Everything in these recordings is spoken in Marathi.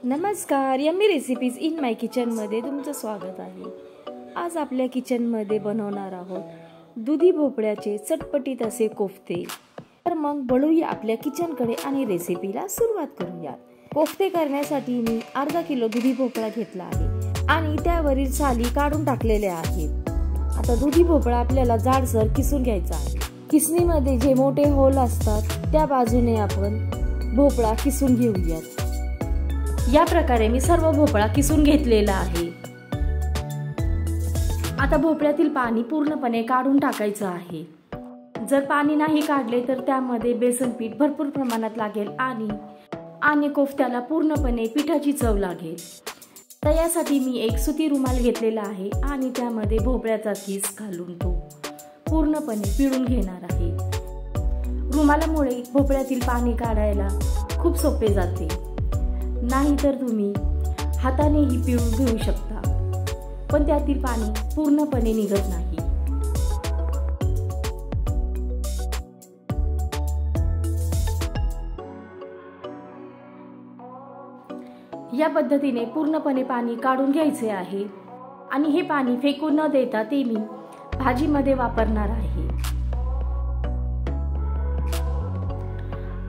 नमस्कार, यम्मी रेसिपीज इन माय किचनमध्ये तुमचं स्वागत आहे। आज आपल्या किचनमध्ये बनवणार आहोत दुधी भोपळ्याचे चटपटीत असे कोफ्ते। तर मग वळूया आपल्या किचनकडे आणि रेसिपीला सुरुवात करूया। कोफ्ते करण्यासाठी मी अर्धा किलो दुधी भोपळा घेतला आहे आणि त्यावरील साली काढून टाकलेल्या आहेत। आता दुधी भोपळा आपल्याला जाडसर किसून घ्यायचा आहे। किसणीमध्ये जे मोठे होल असतात त्या बाजूने आपण भोपळा किसून घेऊयात। या प्रकारे मी सर्व भोपळा किसून घेतलेला आहे। आता भोपळ्यातील पाणी पूर्णपणे काढून टाकायचं आहे। जर पाणी नाही काढले तर त्यामध्ये बेसन पीठ भरपूर प्रमाणात लागेल आणि कोफ्त्याला पूर्णपणे पिठाची चव लागेल। तर यासाठी मी एक सुती रुमाल घेतलेला आहे आणि त्यामध्ये भोपळ्याचा किस घालून तो पूर्णपणे पिळून घेणार आहे। रुमालामुळे भोपळ्यातील पाणी काढायला खूप सोपे जाते, नाही तर तुम्ही हातानेही पिळून घेऊ शकता, पण त्यातील पाणी पूर्णपणे निघत नाही। या पद्धतीने पूर्णपणे पाणी काढून घ्यायचे आहे आणि हे पाणी फेकून न देता ते मी भाजीमध्ये वापरणार आहे।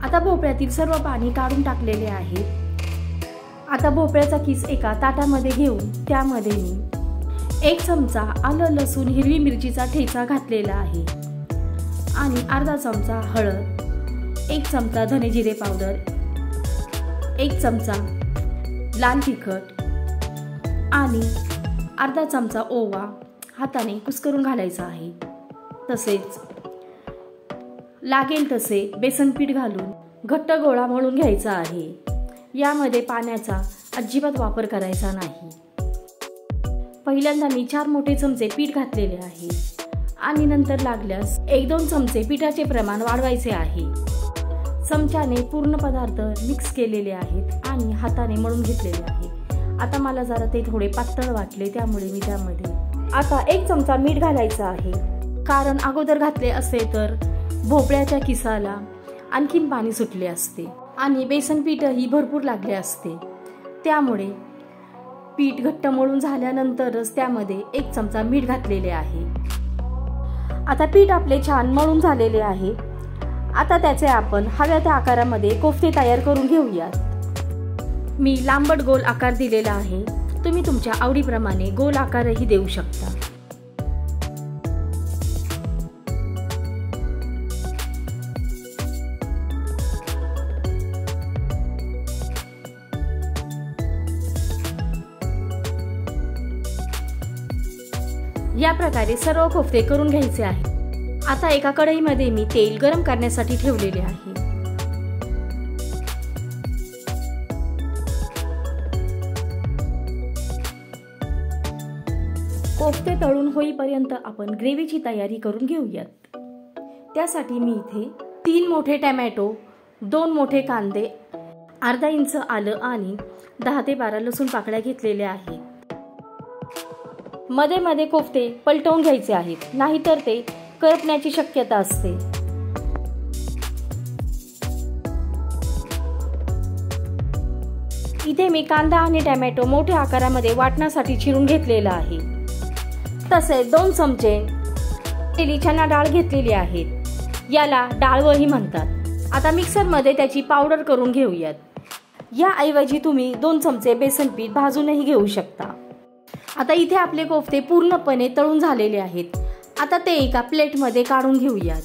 आता भोपळ्यातील सर्व पाणी काढून टाकलेले आहे। आता भोपळ्याचा किस एका ताटामध्ये घेऊन त्यामध्ये मी 1 चमचा आलं लसूण हिरवी मिरचीचा ठेचा घातलेला आहे आणि अर्धा चमचा हळद, 1 चमचा धने जिरे पावडर, 1 चमचा लाल तिखट आणि अर्धा चमचा ओवा हाताने कुस्करून घालायचा आहे। तसेच लागेल तसे बेसन पीठ घालून घट्ट गोळा मळून घ्यायचा आहे। यामध्ये पाण्याचा अजिबात वापर करायचा नाही। पहिल्यांदा मी 4 मोठे चमचे पीठ घातलेले आहे आणि नंतर लागल्यास 1-2 चमचे पिठाचे प्रमाण वाढवायचे आहे। चमच्याने पूर्ण पदार्थ मिक्स केलेले आहेत आणि हाताने मळून घेतलेले आहे। आता मला जरा ते थोडे पातळ वाटले, त्यामुळे मी त्यामध्ये आता 1 चमचा मीठ घालायचा आहे, कारण अगोदर घातले असते तर भोपळ्याच्या किसाला आणखीन पाणी सुटले असते आणि बेसन पीठही भरपूर लागले असते। त्यामुळे पीठ घट्ट मळून झाल्यानंतरच त्यामध्ये 1 चमचा मीठ घातलेले आहे। आता पीठ आपले छान मळून झालेले आहे। आता त्याचे आपण हव्या त्या आकारामध्ये कोफ्ते तयार करून घेऊयात। मी लांबट गोल आकार दिलेला आहे, तुम्ही तुमच्या आवडीप्रमाणे गोल आकारही देऊ शकता। या प्रकारे सर्व कोफ्ते करून घ्यायचे आहे। आता एका कढईमध्ये मी तेल गरम करण्यासाठी ठेवलेले आहे। कोफ्ते तळून होईपर्यंत आपण ग्रेव्हीची तयारी करून घेऊयात। त्यासाठी मी इथे 3 मोठे टोमॅटो, 2 मोठे कांदे, अर्धा इंच आलं आणि 10 ते 12 लसूण पाकळ्या घेतलेल्या आहेत। मध्ये मध्ये कोफ्ते पलटवून घ्यायचे आहेत, नाहीतर ते करपण्याची शक्यता असते। इथे मी कांदा आणि टोमॅटो मोठ्या आकारामध्ये वाटण्यासाठी चिरून घेतलेला आहे। तसेच 2 चमचे चणा डाळ घेतलेली आहे, याला डाळवही म्हणतात। आता मिक्सर मध्ये त्याची पावडर करून घेऊयात। या ऐवजी तुम्ही 2 चमचे बेसन पीठ भाजूनही घेऊ शकता। आता इथे आपले कोफ्ते पूर्णपणे तळून झालेले आहेत। आता ते एका प्लेटमध्ये काढून घेऊयात।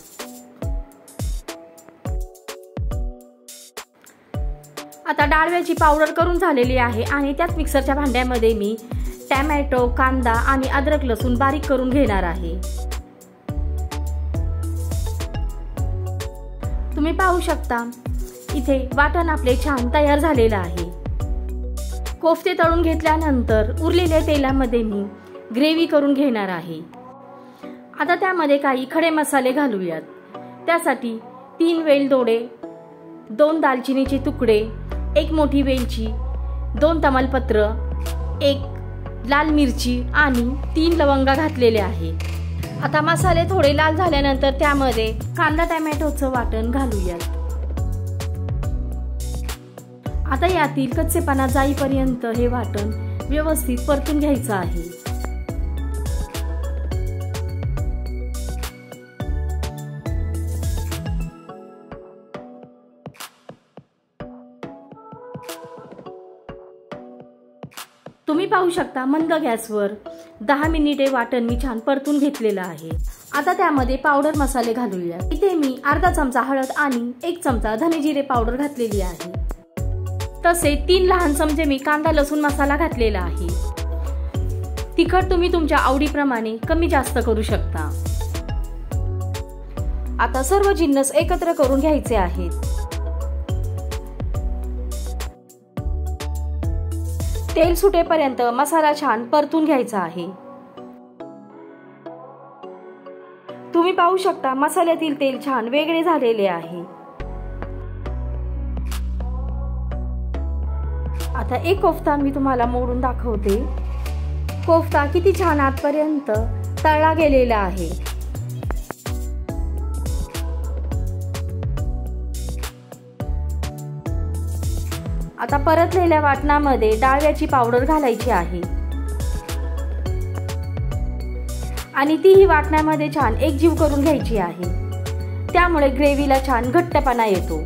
आता डाळव्याची पावडर करून झालेली आहे आणि त्याच मिक्सरच्या भांड्यामध्ये मी टोमॅटो, कांदा आणि अद्रक लसूण बारीक करून घेणार आहे। तुम्ही पाहू शकता इथे वाटण आपले छान तयार झालेलं आहे। कोफ्ते तळून घेतल्यानंतर उरलेल्या तेलामध्ये मी ग्रेव्ही करून घेणार आहे। आता त्यामध्ये काही खडे मसाले घालूयात। त्यासाठी 3 वेलदोडे, 2 दालचिनीचे तुकडे, 1 मोठी वेलची, 2 तमालपत्र, 1 लाल मिरची आणि 3 लवंगा घातलेले आहे। आता मसाले थोडे लाल झाल्यानंतर त्यामध्ये कांदा टोमॅटोचं वाटण घालूयात। आता यातील कच्चेपणा जाईपर्यंत हे वाटण व्यवस्थित परतून घ्यायचं आहे। तुम्ही पाहू शकता मंद गॅसवर 10 मिनिटे वाटण मी छान परतून घेतलेलं आहे। आता त्यामध्ये पावडर मसाले घालूया। इथे मी अर्धा चमचा हळद आणि 1 चमचा धने जिरे पावडर घातलेली आहे। तसे 3 लहान चमचे मी कांदा लसूण मसाला घातलेला आहे। तिखट तुम्ही तुमच्या आवडीप्रमाणे कमी जास्त करू शकता। आता सर्व जिन्नस एकत्र करून घ्यायचे आहेत। तेल सुटेपर्यंत मसाला छान परतून घ्यायचा आहे। तुम्ही पाहू शकता मसाल्यातील तेल छान वेगळे झालेले आहे। आता एक कोफ्ता मी तुम्हाला मोडून दाखवते। कोफ्ता किती छान आतपर्यंत तळला गेलेला आहे। आता परतलेल्या वाटणामध्ये डाळव्याची पावडर घालायची आहे आणि तीही वाटणामध्ये छान एकजीव करून घ्यायची आहे। त्यामुळे ग्रेव्हीला छान घट्टपणा येतो।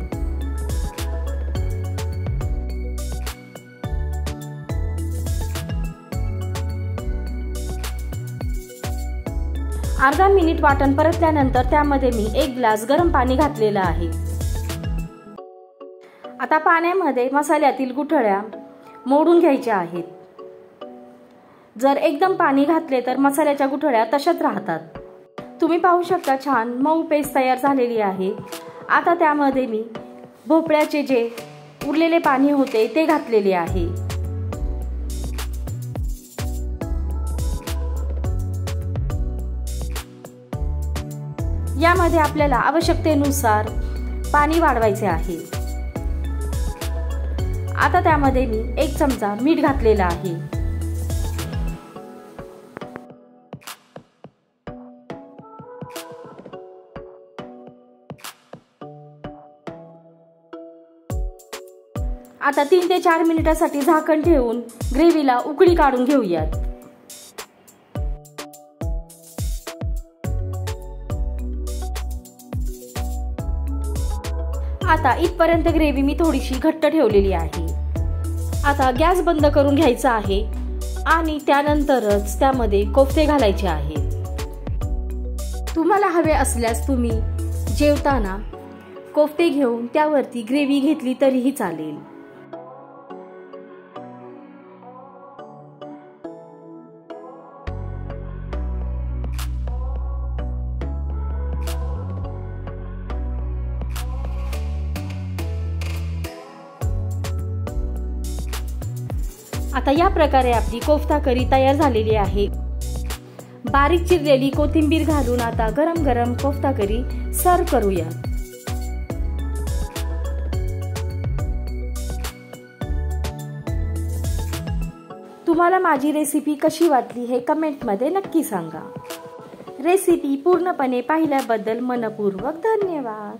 अर्धा मिनिट वाटण परतल्यानंतर त्यामध्ये मी 1 ग्लास गरम पाणी घातलेलं आहे। आता पाण्यामध्ये मसाल्यातील गुठळ्या मोडून घ्यायच्या आहेत। जर एकदम पाणी घातले तर मसाल्याच्या गुठळ्या तशाच राहतात। तुम्ही पाहू शकता छान मऊ पेस्ट तयार झालेली आहे। आता त्यामध्ये मी भोपळ्याचे जे उरलेले पाणी होते ते घातलेले आहे। यामध्ये आपल्याला आवश्यकतेनुसार पाणी वाढवायचे आहे। आता त्यामध्ये मी 1 चमचा मीठ घातलेला आहे। आता 3 ते 4 मिनिटांसाठी झाकण ठेवून ग्रेव्हीला उकळी काढून घेऊयात। आता इथपर्यंत ग्रेव्ही मी थोडीशी घट्ट ठेवलेली आहे। आता गॅस बंद करून घ्यायचा आहे आणि त्यानंतरच त्यामध्ये कोफ्ते घालायचे आहेत। तुम्हाला हवे असल्यास तुम्ही जेवताना कोफ्ते घेऊन त्यावरती ग्रेव्ही घेतली तरीही चालेल। आता या प्रकारे आपली कोफ्ता करी तयार झालेली आहे। बारीक चिरलेली कोथिंबीर घालून आता गरम गरम कोफ्ता करी सर्व करूया। तुम्हाला माझी रेसिपी कशी वाटली हे कमेंटमध्ये नक्की सांगा। रेसिपी पूर्णपणे पाहिल्याबद्दल मनपूर्वक धन्यवाद।